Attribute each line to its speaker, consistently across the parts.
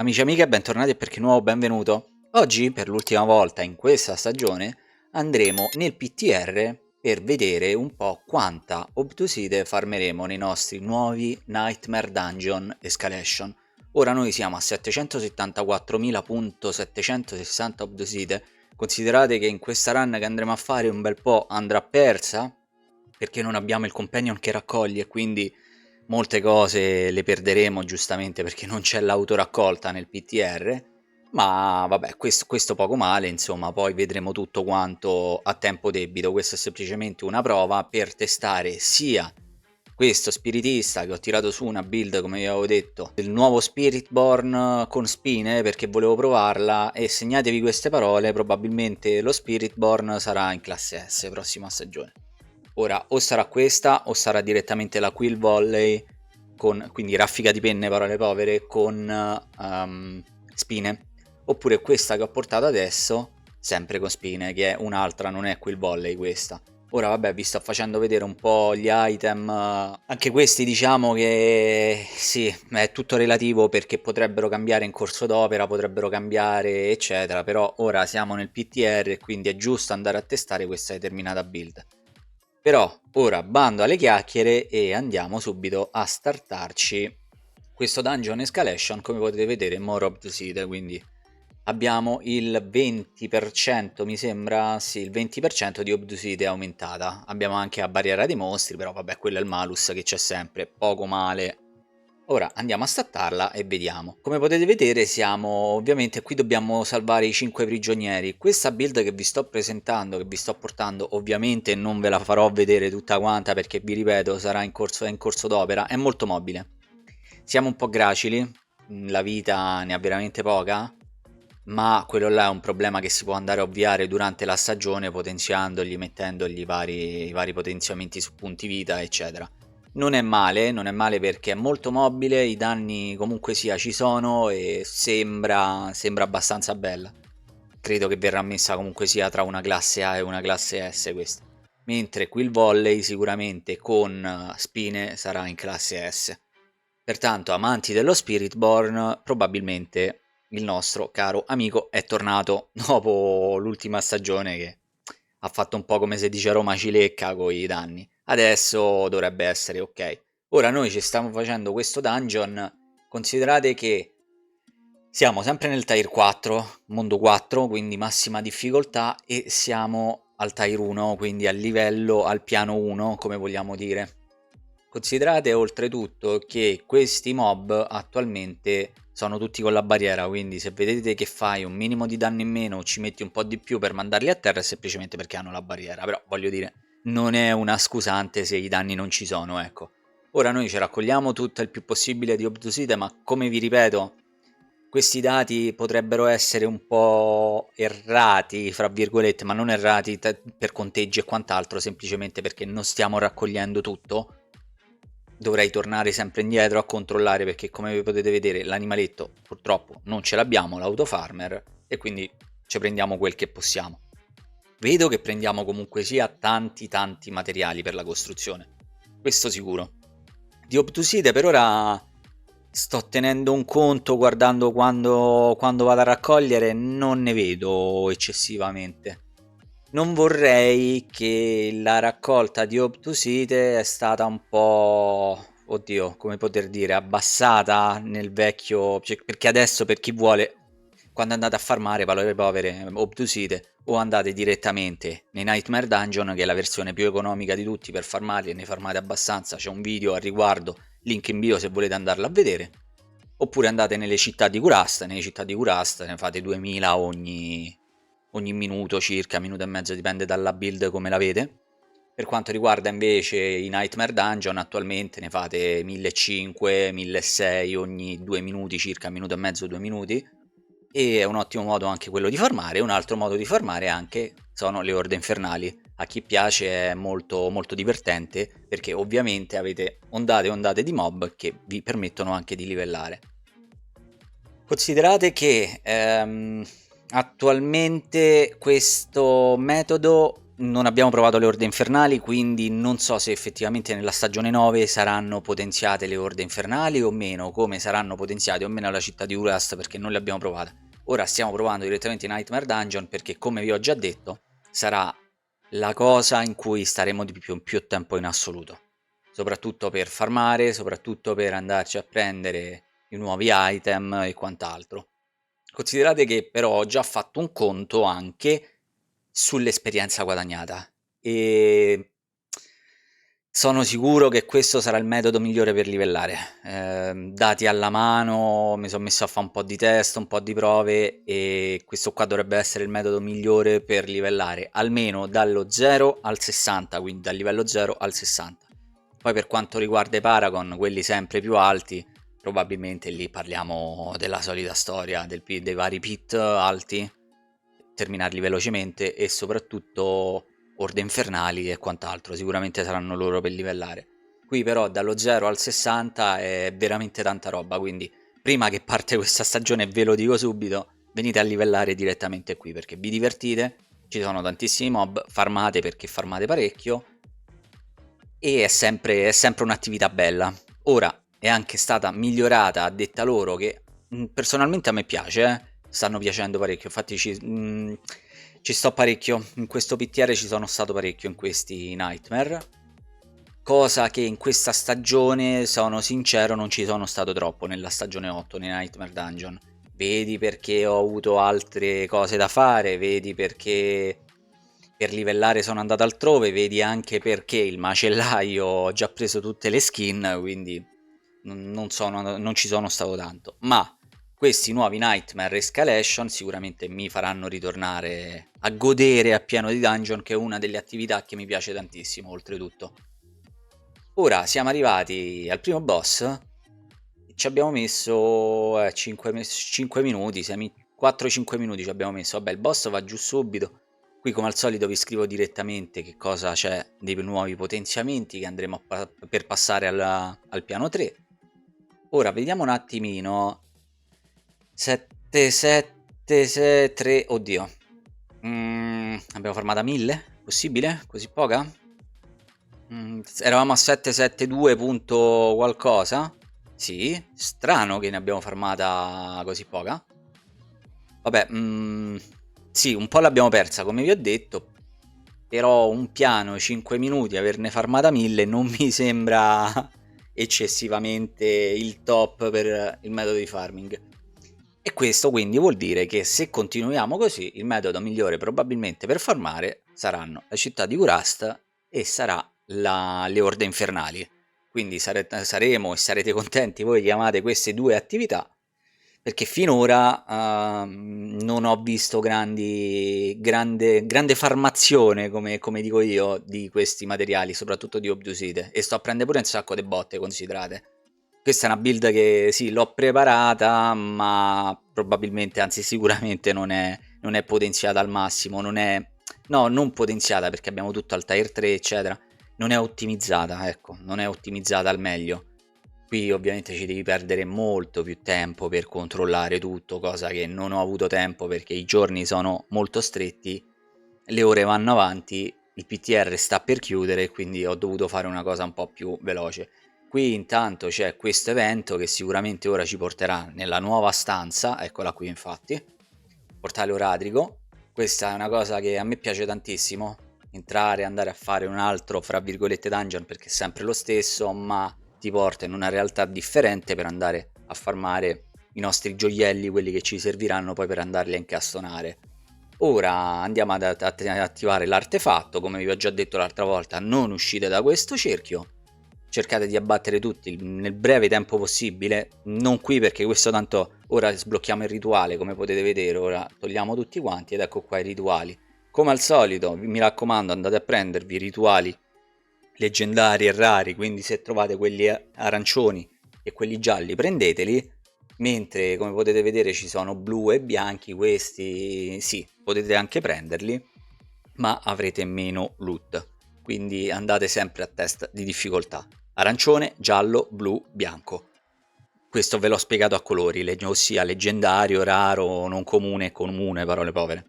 Speaker 1: Amici e amiche, bentornati e per chi nuovo benvenuto. Oggi, per l'ultima volta in questa stagione, andremo nel PTR per vedere un po' quanta Obtuside farmeremo nei nostri nuovi Nightmare Dungeon Escalation. Ora noi siamo a 774.760 Obtuside. Considerate che in questa run che andremo a fare un bel po' andrà persa, perché non abbiamo il companion che raccoglie e quindi molte cose le perderemo giustamente perché non c'è l'autoraccolta nel PTR, ma vabbè, questo poco male, insomma, poi vedremo tutto quanto a tempo debito. Questa è semplicemente una prova per testare sia questo spiritista che ho tirato su una build, come vi avevo detto, del nuovo Spiritborn con spine perché volevo provarla, e segnatevi queste parole, probabilmente lo Spiritborn sarà in classe S prossima stagione. Ora o sarà questa o sarà direttamente la Quill Volley, quindi raffica di penne, parole povere, con spine, oppure questa che ho portato adesso, sempre con spine, che è un'altra, non è Quill Volley questa. Ora vabbè, vi sto facendo vedere un po' gli item, anche questi diciamo che sì, è tutto relativo perché potrebbero cambiare in corso d'opera, potrebbero cambiare eccetera, però ora siamo nel PTR e quindi è giusto andare a testare questa determinata build. Però ora bando alle chiacchiere e andiamo subito a startarci questo Dungeon Escalation, come potete vedere More Obtusite, quindi abbiamo il 20%, mi sembra, sì, il 20% di Obtusite aumentata. Abbiamo anche la barriera dei mostri, però vabbè, quello è il malus che c'è sempre, poco male. Ora andiamo a stattarla e vediamo. Come potete vedere siamo, ovviamente qui dobbiamo salvare i 5 prigionieri. Questa build che vi sto presentando, che vi sto portando, ovviamente non ve la farò vedere tutta quanta perché vi ripeto sarà è in corso d'opera, è molto mobile. Siamo un po' gracili, la vita ne ha veramente poca, ma quello là è un problema che si può andare a ovviare durante la stagione potenziandogli, mettendogli i vari potenziamenti su punti vita eccetera. Non è male, non è male perché è molto mobile, i danni comunque sia ci sono e sembra abbastanza bella. Credo che verrà messa comunque sia tra una classe A e una classe S questa. Mentre qui il volley sicuramente con spine sarà in classe S. Pertanto, amanti dello Spiritborn, probabilmente il nostro caro amico è tornato dopo l'ultima stagione che ha fatto un po' come se dice a Roma cilecca con i danni. Adesso dovrebbe essere ok. Ora noi ci stiamo facendo questo dungeon, considerate che siamo sempre nel tier 4, mondo 4, quindi massima difficoltà, e siamo al tier 1, quindi al livello, al piano 1, come vogliamo dire. Considerate oltretutto che questi mob attualmente sono tutti con la barriera, quindi se vedete che fai un minimo di danno in meno o ci metti un po' di più per mandarli a terra è semplicemente perché hanno la barriera, però voglio dire, non è una scusante se i danni non ci sono, ecco. Ora noi ci raccogliamo tutto il più possibile di Obtusite, ma come vi ripeto, questi dati potrebbero essere un po' errati, fra virgolette, ma non errati per conteggi e quant'altro, semplicemente perché non stiamo raccogliendo tutto. Dovrei tornare sempre indietro a controllare perché, come potete vedere, l'animaletto purtroppo non ce l'abbiamo, l'autofarmer, e quindi ci prendiamo quel che possiamo. Vedo che prendiamo comunque sia tanti materiali per la costruzione, questo sicuro. Di Obtusite per ora sto tenendo un conto, guardando quando vado a raccogliere, non ne vedo eccessivamente. Non vorrei che la raccolta di Obtusite è stata un po', oddio, come poter dire, abbassata nel vecchio, cioè, perché adesso per chi vuole, quando andate a farmare parole povere Obtusite, o andate direttamente nei Nightmare Dungeon, che è la versione più economica di tutti per farmarli, e ne farmate abbastanza, c'è un video a riguardo, link in bio se volete andarlo a vedere, oppure andate nelle città di Kurast ne fate 2000 ogni minuto circa, minuto e mezzo, dipende dalla build come la vede. Per quanto riguarda invece i Nightmare Dungeon, attualmente ne fate 1500, 1600 ogni 2 minuti circa, minuto e mezzo, 2 minuti, e è un ottimo modo anche quello di farmare. Un altro modo di farmare anche sono le orde infernali. A chi piace è molto molto divertente perché ovviamente avete ondate e ondate di mob che vi permettono anche di livellare. Considerate che attualmente questo metodo Non abbiamo provato le orde infernali, quindi non so se effettivamente nella stagione 9 saranno potenziate le orde infernali o meno, come saranno potenziate o meno la città di Urast, perché non le abbiamo provate. Ora stiamo provando direttamente i Nightmare Dungeon perché, come vi ho già detto, sarà la cosa in cui staremo di più tempo in assoluto. Soprattutto per farmare, soprattutto per andarci a prendere i nuovi item e quant'altro. Considerate che però ho già fatto un conto anche sull'esperienza guadagnata e sono sicuro che questo sarà il metodo migliore per livellare. Dati alla mano, mi sono messo a fare un po' di test, un po' di prove e questo qua dovrebbe essere il metodo migliore per livellare almeno dallo 0 al 60, quindi dal livello 0 al 60. Poi per quanto riguarda i Paragon, quelli sempre più alti, probabilmente lì parliamo della solita storia, dei vari pit alti, terminarli velocemente e soprattutto orde infernali e quant'altro, sicuramente saranno loro per livellare. Qui però dallo 0 al 60 è veramente tanta roba, quindi prima che parte questa stagione, ve lo dico subito, venite a livellare direttamente qui perché vi divertite, ci sono tantissimi mob, farmate perché farmate parecchio e è sempre un'attività bella. Ora è anche stata migliorata a detta loro che personalmente a me piace, stanno piacendo parecchio, infatti ci sto parecchio, in questo PTR ci sono stato parecchio in questi Nightmare, cosa che in questa stagione, sono sincero, non ci sono stato troppo nella stagione 8 nei Nightmare Dungeon. Vedi perché ho avuto altre cose da fare, vedi perché per livellare sono andato altrove, vedi anche perché il macellaio ho già preso tutte le skin, quindi non ci sono stato tanto. Ma questi nuovi Nightmare Escalation sicuramente mi faranno ritornare a godere appieno di dungeon, che è una delle attività che mi piace tantissimo, oltretutto. Ora siamo arrivati al primo boss, ci abbiamo messo 5 minuti, 4-5 minuti ci abbiamo messo, vabbè il boss va giù subito. Qui come al solito vi scrivo direttamente che cosa c'è dei nuovi potenziamenti che andremo per passare al piano 3. Ora vediamo un attimino. 7, 7, 6, 3, oddio. Abbiamo farmato a 1000? Possibile? Così poca? Eravamo a 772 punto qualcosa? Sì, strano che ne abbiamo farmata così poca. Vabbè, sì, un po' l'abbiamo persa come vi ho detto, però un piano 5 minuti averne farmata 1000 non mi sembra eccessivamente il top per il metodo di farming. E questo quindi vuol dire che se continuiamo così, il metodo migliore probabilmente per farmare saranno la città di Urast e sarà le orde infernali. Quindi saremo e sarete contenti voi che amate queste due attività, perché finora non ho visto grande farmazione, come dico io, di questi materiali, soprattutto di Obdusite, e sto a prendere pure un sacco di botte, considerate. Questa è una build che sì, l'ho preparata, ma probabilmente, anzi sicuramente non è potenziata al massimo, non potenziata perché abbiamo tutto al tier 3, eccetera, non è ottimizzata, ecco, non è ottimizzata al meglio. Qui ovviamente ci devi perdere molto più tempo per controllare tutto, cosa che non ho avuto tempo perché i giorni sono molto stretti, le ore vanno avanti, il PTR sta per chiudere, quindi ho dovuto fare una cosa un po' più veloce. Qui intanto c'è questo evento che sicuramente ora ci porterà nella nuova stanza, eccola qui infatti, portale oradrico. Questa è una cosa che a me piace tantissimo, entrare, andare a fare un altro, fra virgolette, dungeon, perché è sempre lo stesso, ma ti porta in una realtà differente per andare a farmare i nostri gioielli, quelli che ci serviranno poi per andarli a incastonare. Ora andiamo ad attivare l'artefatto, come vi ho già detto l'altra volta, non uscite da questo cerchio, cercate di abbattere tutti nel breve tempo possibile, non qui perché questo tanto ora sblocchiamo il rituale, come potete vedere, ora togliamo tutti quanti ed ecco qua i rituali. Come al solito, mi raccomando, andate a prendervi i rituali leggendari e rari, quindi se trovate quelli arancioni e quelli gialli prendeteli, mentre come potete vedere ci sono blu e bianchi, questi sì, potete anche prenderli, ma avrete meno loot, quindi andate sempre a test di difficoltà, arancione, giallo, blu, bianco. Questo ve l'ho spiegato a colori, ossia leggendario, raro, non comune, comune, parole povere.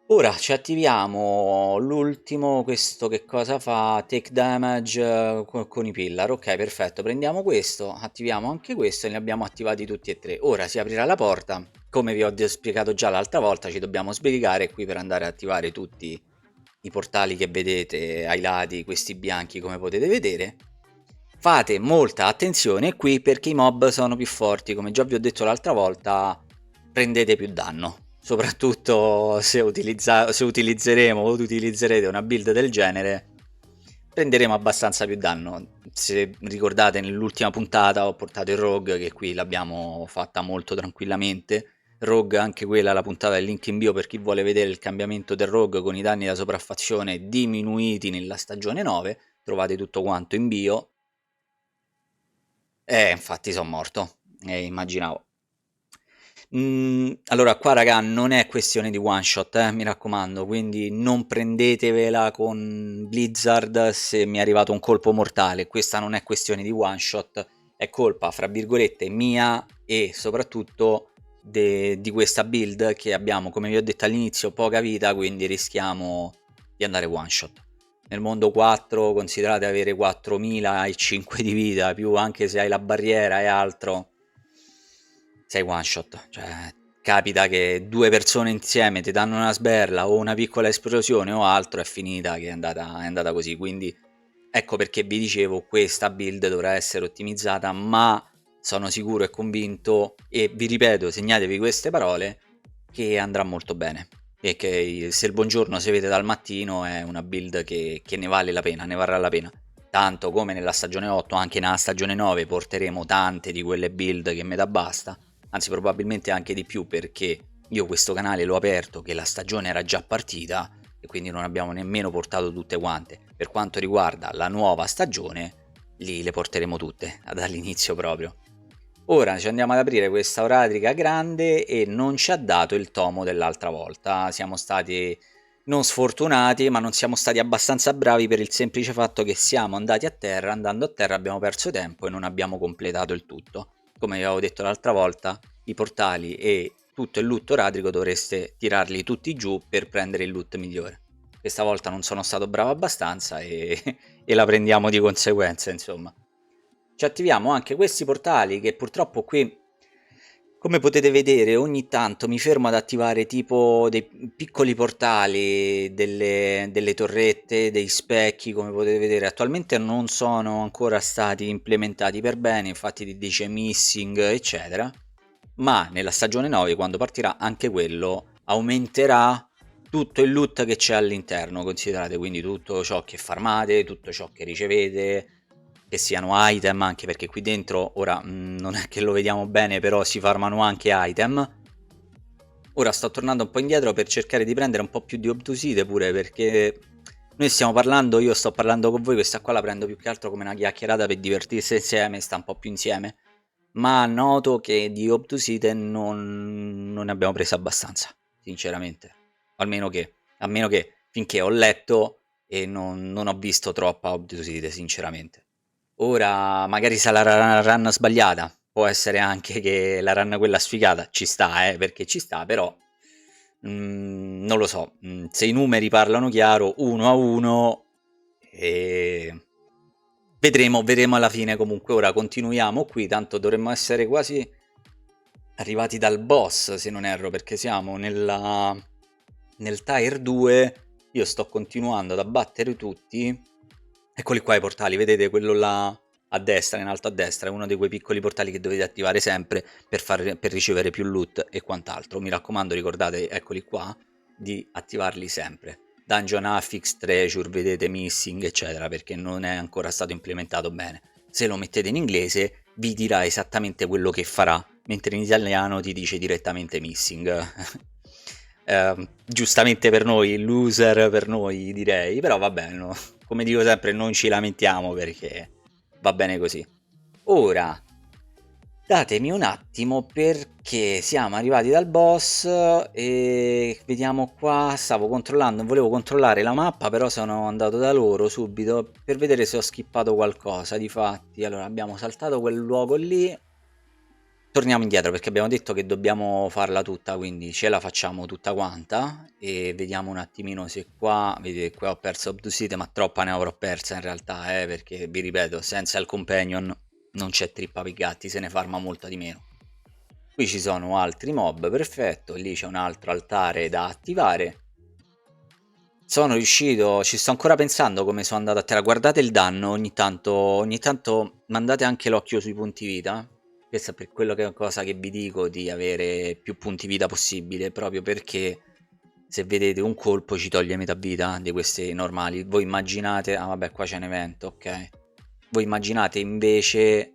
Speaker 1: Ora ci attiviamo l'ultimo, questo che cosa fa? Take damage con i pillar. Ok, perfetto, prendiamo questo, attiviamo anche questo e li abbiamo attivati tutti e tre. Ora si aprirà la porta, come vi ho spiegato già l'altra volta, ci dobbiamo sbrigare qui per andare ad attivare tutti i portali che vedete ai lati, questi bianchi come potete vedere. Fate molta attenzione qui perché i mob sono più forti, come già vi ho detto l'altra volta, prendete più danno. Soprattutto se utilizzeremo o utilizzerete una build del genere, prenderemo abbastanza più danno. Se ricordate nell'ultima puntata ho portato il Rogue, che qui l'abbiamo fatta molto tranquillamente. Rogue, anche quella, la puntata del link in bio per chi vuole vedere il cambiamento del Rogue con i danni da sopraffazione diminuiti nella stagione 9. Trovate tutto quanto in bio. Infatti sono morto, immaginavo. Allora qua raga non è questione di one shot, mi raccomando, quindi non prendetevela con Blizzard se mi è arrivato un colpo mortale, questa non è questione di one shot, è colpa fra virgolette mia e soprattutto di questa build che abbiamo, come vi ho detto all'inizio, poca vita, quindi rischiamo di andare one shot. Nel mondo 4 considerate avere 4000 e 5 di vita, più anche se hai la barriera e altro, sei one shot. Cioè, capita che due persone insieme ti danno una sberla o una piccola esplosione o altro, è finita, che è andata così. Quindi ecco perché vi dicevo, questa build dovrà essere ottimizzata, ma sono sicuro e convinto, e vi ripeto, segnatevi queste parole, che andrà molto bene. E che se il buongiorno si vede dal mattino è una build che ne vale la pena, ne varrà la pena. Tanto come nella stagione 8, anche nella stagione 9 porteremo tante di quelle build che metà basta, anzi probabilmente anche di più, perché io questo canale l'ho aperto che la stagione era già partita e quindi non abbiamo nemmeno portato tutte quante. Per quanto riguarda la nuova stagione, lì le porteremo tutte, dall'inizio proprio. Ora ci andiamo ad aprire questa oradrica grande e non ci ha dato il tomo dell'altra volta. Siamo stati non sfortunati, ma non siamo stati abbastanza bravi per il semplice fatto che siamo andati a terra, andando a terra abbiamo perso tempo e non abbiamo completato il tutto. Come vi avevo detto l'altra volta, i portali e tutto il loot oradrico dovreste tirarli tutti giù per prendere il loot migliore. Questa volta non sono stato bravo abbastanza e la prendiamo di conseguenza, insomma. Ci attiviamo anche questi portali che purtroppo qui, come potete vedere, ogni tanto mi fermo ad attivare tipo dei piccoli portali, delle torrette, dei specchi, come potete vedere. Attualmente non sono ancora stati implementati per bene, infatti ti dice missing, eccetera. Ma nella stagione 9, quando partirà, anche quello aumenterà tutto il loot che c'è all'interno. Considerate quindi tutto ciò che farmate, tutto ciò che ricevete, che siano item, anche perché qui dentro ora non è che lo vediamo bene, però si farmano anche item. Ora sto tornando un po' indietro per cercare di prendere un po' più di obtusite pure, perché noi stiamo parlando, io sto parlando con voi, questa qua la prendo più che altro come una chiacchierata per divertirsi insieme, sta un po' più insieme, ma noto che di obtusite non ne abbiamo presa abbastanza, sinceramente, almeno che, a meno che finché ho letto e non ho visto troppa obtusite, sinceramente. Ora magari sarà la run sbagliata, può essere anche che la run quella sfigata ci sta, perché ci sta, però non lo so, se i numeri parlano chiaro, 1-1, e vedremo alla fine. Comunque ora continuiamo qui, tanto dovremmo essere quasi arrivati dal boss, se non erro, perché siamo nel tier 2, io sto continuando ad abbattere tutti. Eccoli qua i portali, vedete quello là a destra, in alto a destra, è uno di quei piccoli portali che dovete attivare sempre per ricevere più loot e quant'altro. Mi raccomando, ricordate, eccoli qua, di attivarli sempre. Dungeon Affix, Treasure, vedete, Missing, eccetera, perché non è ancora stato implementato bene. Se lo mettete in inglese vi dirà esattamente quello che farà, mentre in italiano ti dice direttamente Missing. Giustamente per noi, loser per noi direi, però va bene, no? Come dico sempre, non ci lamentiamo perché va bene così. Ora, datemi un attimo perché siamo arrivati dal boss e vediamo qua, stavo controllando, volevo controllare la mappa, però sono andato da loro subito per vedere se ho skippato qualcosa, difatti. Allora, abbiamo saltato quel luogo lì. torniamo indietro perché abbiamo detto che dobbiamo farla tutta, quindi ce la facciamo tutta quanta e vediamo un attimino se qua, vedete qua ho perso Obdusite, ma troppa ne avrò persa in realtà, perché vi ripeto, senza il companion non c'è trippa per i gatti, se ne farma molta di meno. Qui ci sono altri mob, perfetto, lì c'è un altro altare da attivare. Sono riuscito, ci sto ancora pensando come sono andato a terra. Guardate il danno ogni tanto mandate anche l'occhio sui punti vita. Questa è per quello che è una cosa che vi dico, di avere più punti vita possibile, proprio perché se vedete un colpo ci toglie metà vita di queste normali. Voi immaginate, ah vabbè qua c'è un evento, ok. Voi immaginate invece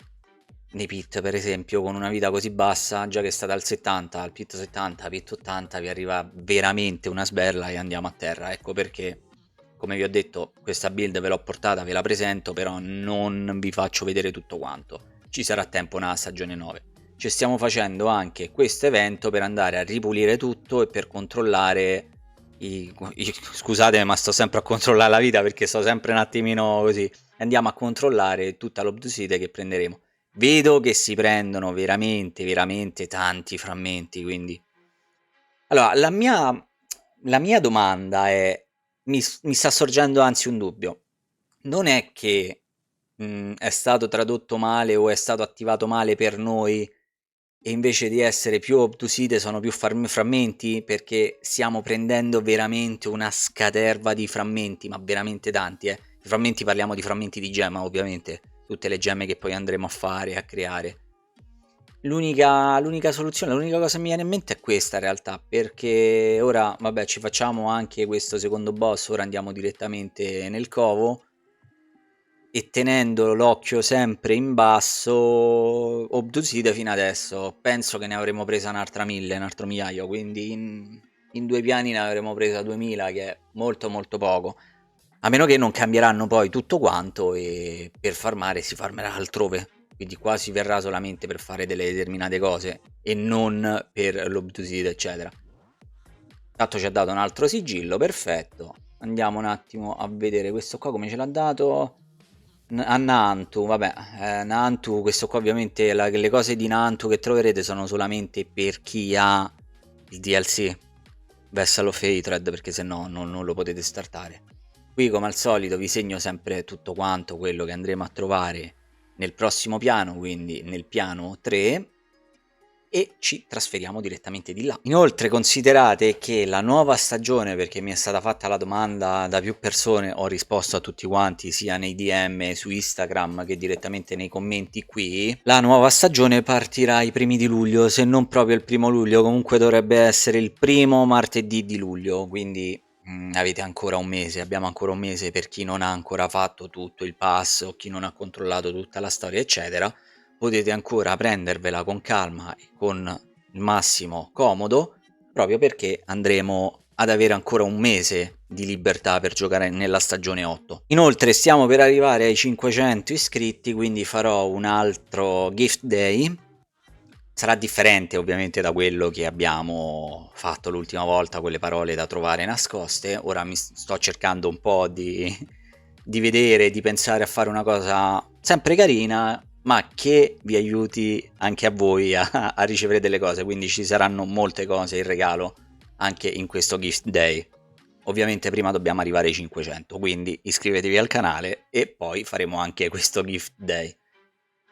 Speaker 1: nei pit per esempio con una vita così bassa, già che state al 70, al pit 70, pit 80 vi arriva veramente una sberla e andiamo a terra. Ecco perché, come vi ho detto, questa build ve l'ho portata, ve la presento, però non vi faccio vedere tutto quanto. Ci sarà tempo nella stagione 9. Ci stiamo facendo anche questo evento per andare a ripulire tutto e per controllare scusate ma sto sempre a controllare la vita perché sto sempre un attimino così. Andiamo a controllare tutta l'obdusite che prenderemo. Vedo che si prendono veramente tanti frammenti, quindi allora la mia domanda è, mi sta sorgendo anzi un dubbio. Non è che è stato tradotto male o è stato attivato male per noi e invece di essere più obtusite sono più frammenti, perché stiamo prendendo veramente una scaterva di frammenti, ma veramente tanti, I frammenti, parliamo di frammenti di gemma ovviamente, tutte le gemme che poi andremo a fare, a creare. L'unica soluzione, l'unica cosa che mi viene in mente è questa in realtà, perché ora vabbè ci facciamo anche questo secondo boss, ora andiamo direttamente nel covo e tenendo l'occhio sempre in basso, obdusite fino adesso penso che ne avremo presa un'altra 1000, un altro migliaio, quindi in 2 piani ne avremo presa 2000, che è molto poco, a meno che non cambieranno poi tutto quanto e per farmare si farmerà altrove, quindi qua si verrà solamente per fare delle determinate cose e non per l'obdusite eccetera. Tanto ci ha dato un altro sigillo, perfetto. Andiamo un attimo a vedere questo qua come ce l'ha dato. A Nantu, vabbè, Nantu, questo qua ovviamente le cose di Nantu che troverete sono solamente per chi ha il DLC Vessel of Hatred, perché se no non lo potete startare. Qui come al solito vi segno sempre tutto quanto quello che andremo a trovare nel prossimo piano, quindi nel piano 3, e ci trasferiamo direttamente di là. Inoltre considerate che la nuova stagione, perché mi è stata fatta la domanda da più persone, ho risposto a tutti quanti sia nei DM su Instagram che direttamente nei commenti qui, la nuova stagione partirà i primi di luglio, se non proprio il 1° luglio, comunque dovrebbe essere il primo martedì di luglio, quindi avete ancora un mese, abbiamo ancora un mese per chi non ha ancora fatto tutto il pass o chi non ha controllato tutta la storia eccetera. Potete ancora prendervela con calma e con il massimo comodo, proprio perché andremo ad avere ancora un mese di libertà per giocare nella stagione 8. Inoltre stiamo per arrivare ai 500 iscritti, quindi farò un altro gift day. Sarà differente ovviamente da quello che abbiamo fatto l'ultima volta, quelle parole da trovare nascoste. Ora mi sto cercando un po' di vedere, di pensare a fare una cosa sempre carina, ma che vi aiuti anche a voi a ricevere delle cose, quindi ci saranno molte cose in regalo anche in questo gift day. Ovviamente prima dobbiamo arrivare ai 500, quindi iscrivetevi al canale e poi faremo anche questo gift day.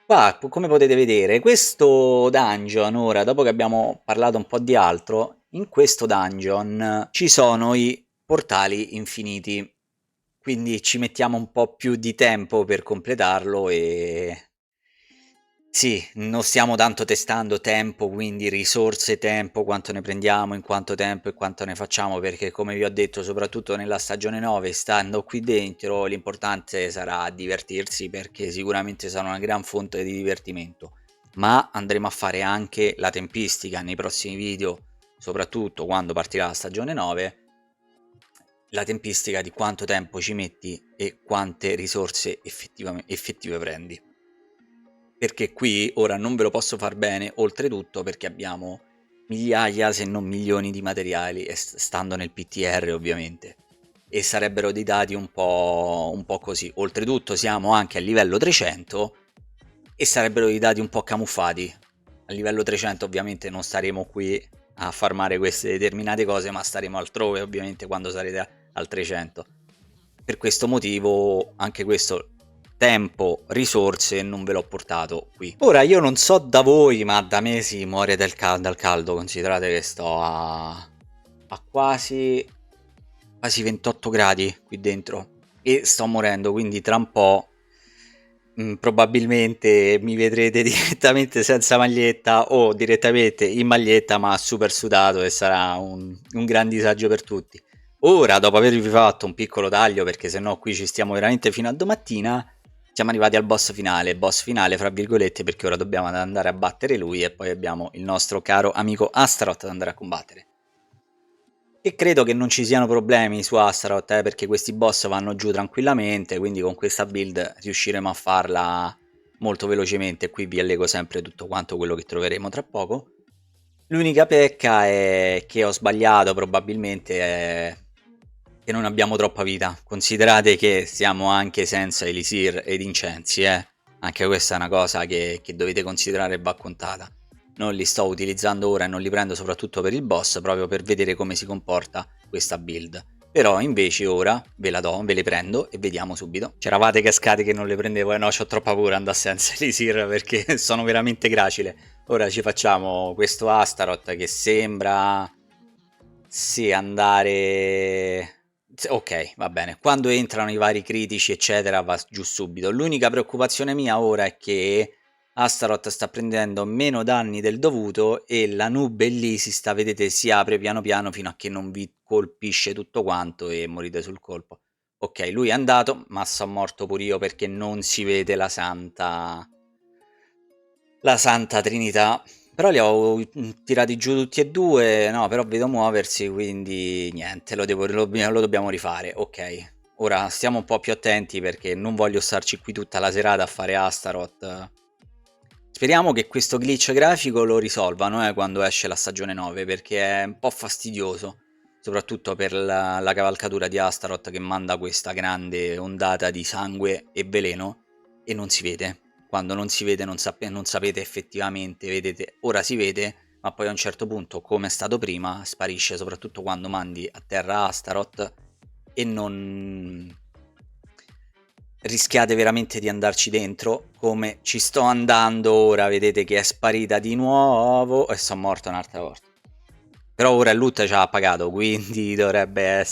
Speaker 1: Qua, come potete vedere, questo dungeon, ora, dopo che abbiamo parlato un po' di altro, in questo dungeon ci sono i portali infiniti, quindi ci mettiamo un po' più di tempo per completarlo e sì, non stiamo tanto testando tempo, quindi risorse tempo, quanto ne prendiamo, in quanto tempo e quanto ne facciamo, perché come vi ho detto, soprattutto nella stagione 9, stando qui dentro, l'importante sarà divertirsi, perché sicuramente sarà una gran fonte di divertimento. Ma andremo a fare anche la tempistica nei prossimi video, soprattutto quando partirà la stagione 9, la tempistica di quanto tempo ci metti e quante risorse effettive prendi. Perché qui ora non ve lo posso far bene, oltretutto perché abbiamo migliaia se non milioni di materiali, stando nel PTR ovviamente, e sarebbero dei dati un po' così. Oltretutto siamo anche a livello 300 e sarebbero dei dati un po' camuffati. A livello 300 ovviamente non staremo qui a farmare queste determinate cose, ma staremo altrove ovviamente quando sarete al 300. Per questo motivo anche questo tempo, risorse non ve l'ho portato qui. Ora io non so da voi, ma da me si muore dal caldo. Considerate che sto a quasi 28 gradi qui dentro e sto morendo, quindi tra un po' probabilmente mi vedrete direttamente senza maglietta o direttamente in maglietta ma super sudato, e sarà un gran disagio per tutti. Ora, dopo avervi fatto un piccolo taglio, perché sennò qui ci stiamo veramente fino a domattina, siamo arrivati al boss finale fra virgolette, perché ora dobbiamo andare a battere lui e poi abbiamo il nostro caro amico Astaroth da andare a combattere. E credo che non ci siano problemi su Astaroth, perché questi boss vanno giù tranquillamente, quindi con questa build riusciremo a farla molto velocemente. Qui vi allego sempre tutto quanto quello che troveremo tra poco. L'unica pecca è che ho sbagliato, probabilmente, è che non abbiamo troppa vita. Considerate che siamo anche senza elisir ed incensi, Anche questa è una cosa che dovete considerare e va contata. Non li sto utilizzando ora e non li prendo soprattutto per il boss, proprio per vedere come si comporta questa build. Però invece ora ve la do, ve le prendo e vediamo subito. C'eravate cascati che non le prendevo, no, c'ho troppa paura andare senza elisir perché sono veramente gracile. Ora ci facciamo questo Astaroth che sembra sì andare. Ok, va bene. Quando entrano i vari critici eccetera va giù subito. L'unica preoccupazione mia ora è che Astaroth sta prendendo meno danni del dovuto e la nube lì vedete, si apre piano piano fino a che non vi colpisce tutto quanto e morite sul colpo. Ok, lui è andato, ma sono morto pure io perché non si vede la Santa Trinità. Però li ho tirati giù tutti e due, no, però vedo muoversi, quindi niente, lo dobbiamo rifare, ok. Ora stiamo un po' più attenti perché non voglio starci qui tutta la serata a fare Astaroth. Speriamo che questo glitch grafico lo risolvano quando esce la stagione 9, perché è un po' fastidioso, soprattutto per la cavalcatura di Astaroth che manda questa grande ondata di sangue e veleno e non si vede. Quando non si vede non sapete effettivamente, vedete, ora si vede, ma poi a un certo punto, come è stato prima, sparisce, soprattutto quando mandi a terra Astaroth e non rischiate veramente di andarci dentro, come ci sto andando ora, vedete che è sparita di nuovo e sono morto un'altra volta. Però ora il loot ci ha pagato, quindi dovrei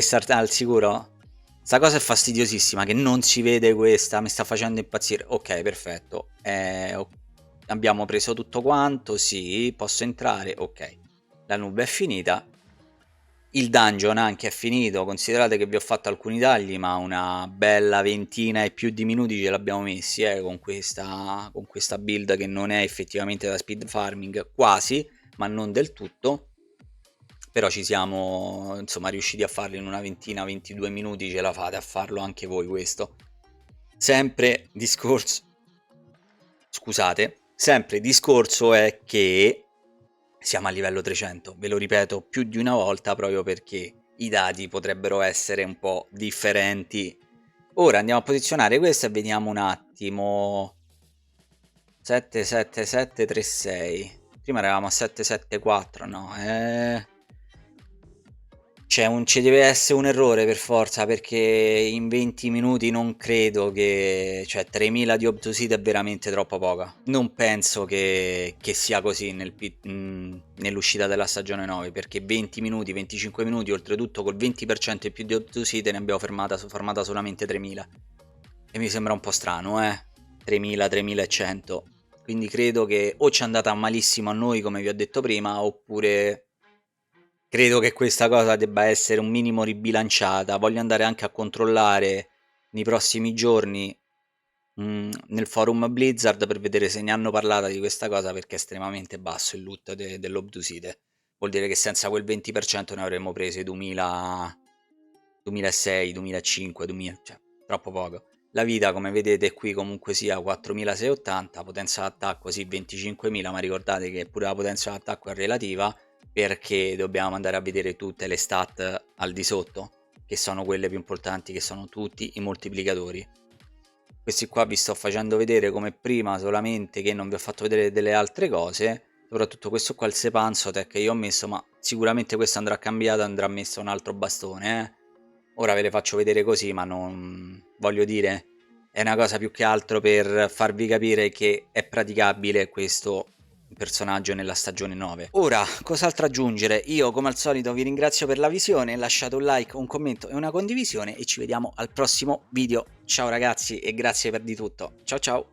Speaker 1: stare al sicuro. Sta cosa è fastidiosissima, che non si vede questa, mi sta facendo impazzire. Ok, perfetto. Abbiamo preso tutto quanto, sì, posso entrare, ok. La nube è finita. Il dungeon anche è finito, considerate che vi ho fatto alcuni tagli, ma una bella ventina e più di minuti ce l'abbiamo messi con questa build che non è effettivamente da speed farming, quasi, ma non del tutto. Però ci siamo insomma riusciti a farlo in una ventina, 22 minuti, ce la fate a farlo anche voi questo. Sempre discorso è che siamo a livello 300, ve lo ripeto più di una volta proprio perché i dati potrebbero essere un po' differenti. Ora andiamo a posizionare questo e vediamo un attimo. 77736. Prima eravamo a 774, no, ci deve essere un errore per forza, perché in 20 minuti non credo che. Cioè, 3000 di obtusite è veramente troppo poca. Non penso che sia così nell'uscita della stagione 9, perché 20 minuti, 25 minuti, oltretutto col 20% in più di obtusite ne abbiamo farmata solamente 3000. E mi sembra un po' strano, 3000, 3100. Quindi credo che o ci è andata malissimo a noi, come vi ho detto prima, oppure credo che questa cosa debba essere un minimo ribilanciata. Voglio andare anche a controllare nei prossimi giorni nel forum Blizzard per vedere se ne hanno parlato di questa cosa, perché è estremamente basso il loot dell'Obdusite. Vuol dire che senza quel 20% ne avremmo prese 2000, 2006, 2005, 2000, cioè troppo poco. La vita, come vedete qui, comunque sia 4680, potenza d'attacco sì 25.000, ma ricordate che pure la potenza d'attacco è relativa, perché dobbiamo andare a vedere tutte le stat al di sotto, che sono quelle più importanti, che sono tutti i moltiplicatori. questi qua vi sto facendo vedere come prima, solamente che non vi ho fatto vedere delle altre cose. Soprattutto questo qua, il Sepanzotec, che io ho messo, ma sicuramente questo andrà cambiato, andrà messo un altro bastone, eh. Ora ve le faccio vedere così, ma non voglio dire, è una cosa più che altro per farvi capire che è praticabile questo personaggio nella stagione 9. Ora, cos'altro aggiungere? Io come al solito vi ringrazio per la visione, lasciate un like, un commento e una condivisione e ci vediamo al prossimo video. Ciao ragazzi e grazie per di tutto. Ciao ciao!